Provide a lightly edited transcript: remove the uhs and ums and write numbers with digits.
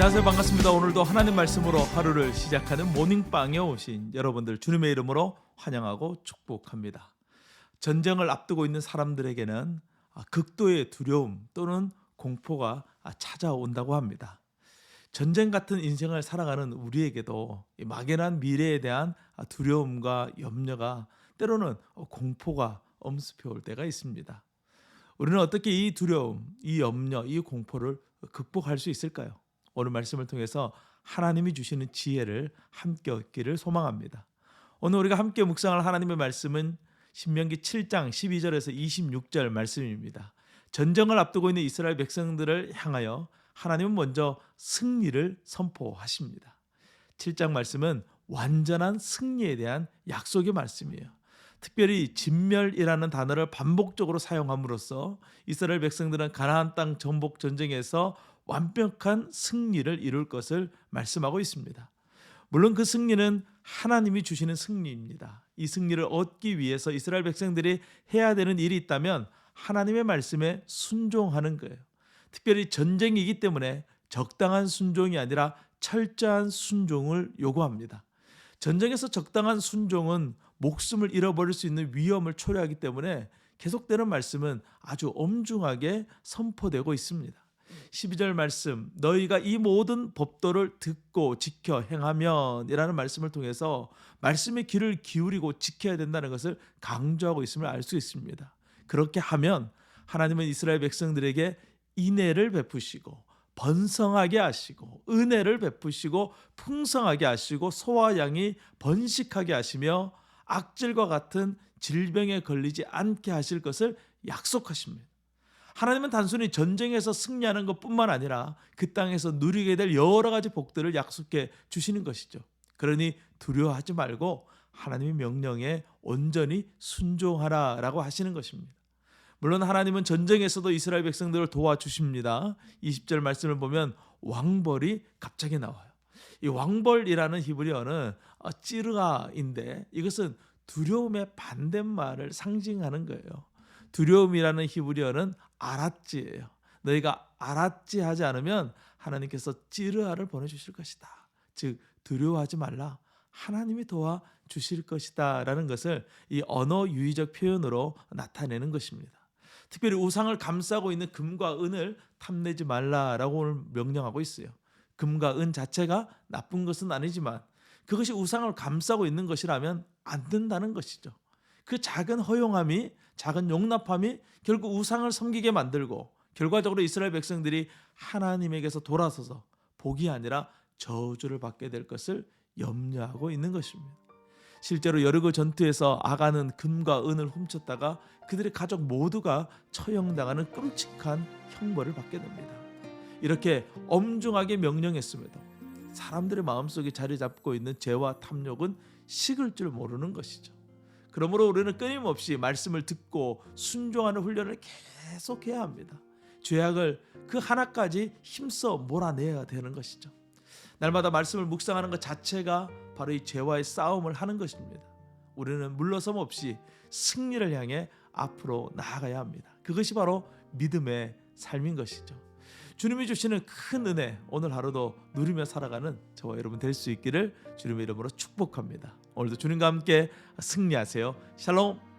안녕하세요. 반갑습니다. 오늘도 하나님 말씀으로 하루를 시작하는 모닝빵에 오신 여러분들 주님의 이름으로 환영하고 축복합니다. 전쟁을 앞두고 있는 사람들에게는 극도의 두려움 또는 공포가 찾아온다고 합니다. 전쟁 같은 인생을 살아가는 우리에게도 이 막연한 미래에 대한 두려움과 염려가 때로는 공포가 엄습해 올 때가 있습니다. 우리는 어떻게 이 두려움, 이 염려, 이 공포를 극복할 수 있을까요? 오늘 말씀을 통해서 하나님이 주시는 지혜를 함께 얻기를 소망합니다. 오늘 우리가 함께 묵상할 하나님의 말씀은 신명기 7장 12절에서 26절 말씀입니다. 전쟁을 앞두고 있는 이스라엘 백성들을 향하여 하나님은 먼저 승리를 선포하십니다. 7장 말씀은 완전한 승리에 대한 약속의 말씀이에요. 특별히 진멸이라는 단어를 반복적으로 사용함으로써 이스라엘 백성들은 가나안 땅 정복 전쟁에서 완벽한 승리를 이룰 것을 말씀하고 있습니다. 물론 그 승리는 하나님이 주시는 승리입니다. 이 승리를 얻기 위해서 이스라엘 백성들이 해야 되는 일이 있다면 하나님의 말씀에 순종하는 거예요. 특별히 전쟁이기 때문에 적당한 순종이 아니라 철저한 순종을 요구합니다. 전쟁에서 적당한 순종은 목숨을 잃어버릴 수 있는 위험을 초래하기 때문에 계속되는 말씀은 아주 엄중하게 선포되고 있습니다. 12절 말씀, 너희가 이 모든 법도를 듣고 지켜 행하면 이라는 말씀을 통해서 말씀의 귀를 기울이고 지켜야 된다는 것을 강조하고 있음을 알 수 있습니다. 그렇게 하면 하나님은 이스라엘 백성들에게 인애를 베푸시고 번성하게 하시고 은혜를 베푸시고 풍성하게 하시고 소와 양이 번식하게 하시며 악질과 같은 질병에 걸리지 않게 하실 것을 약속하십니다. 하나님은 단순히 전쟁에서 승리하는 것뿐만 아니라 그 땅에서 누리게 될 여러 가지 복들을 약속해 주시는 것이죠. 그러니 두려워하지 말고 하나님의 명령에 온전히 순종하라라고 하시는 것입니다. 물론 하나님은 전쟁에서도 이스라엘 백성들을 도와주십니다. 20절 말씀을 보면 왕벌이 갑자기 나와요. 이 왕벌이라는 히브리어는 찌르아인데 이것은 두려움의 반대말을 상징하는 거예요. 두려움이라는 히브리어는 아라찌예요. 너희가 아라찌 하지 않으면 하나님께서 찌르아를 보내주실 것이다. 즉 두려워하지 말라. 하나님이 도와주실 것이다 라는 것을 이 언어 유의적 표현으로 나타내는 것입니다. 특별히 우상을 감싸고 있는 금과 은을 탐내지 말라라고 오늘 명령하고 있어요. 금과 은 자체가 나쁜 것은 아니지만 그것이 우상을 감싸고 있는 것이라면 안 된다는 것이죠. 그 작은 허용함이, 작은 용납함이 결국 우상을 섬기게 만들고 결과적으로 이스라엘 백성들이 하나님에게서 돌아서서 복이 아니라 저주를 받게 될 것을 염려하고 있는 것입니다. 실제로 여리고 전투에서 아간은 금과 은을 훔쳤다가 그들의 가족 모두가 처형당하는 끔찍한 형벌을 받게 됩니다. 이렇게 엄중하게 명령했음에도 사람들의 마음속에 자리 잡고 있는 죄와 탐욕은 식을 줄 모르는 것이죠. 그러므로 우리는 끊임없이 말씀을 듣고 순종하는 훈련을 계속해야 합니다. 죄악을 그 하나까지 힘써 몰아내야 되는 것이죠. 날마다 말씀을 묵상하는 것 자체가 바로 이 죄와의 싸움을 하는 것입니다. 우리는 물러섬 없이 승리를 향해 앞으로 나아가야 합니다. 그것이 바로 믿음의 삶인 것이죠. 주님이 주시는 큰 은혜 오늘 하루도 누리며 살아가는 저와 여러분 될 수 있기를 주님의 이름으로 축복합니다. 오늘도 주님과 함께 승리하세요. 샬롬.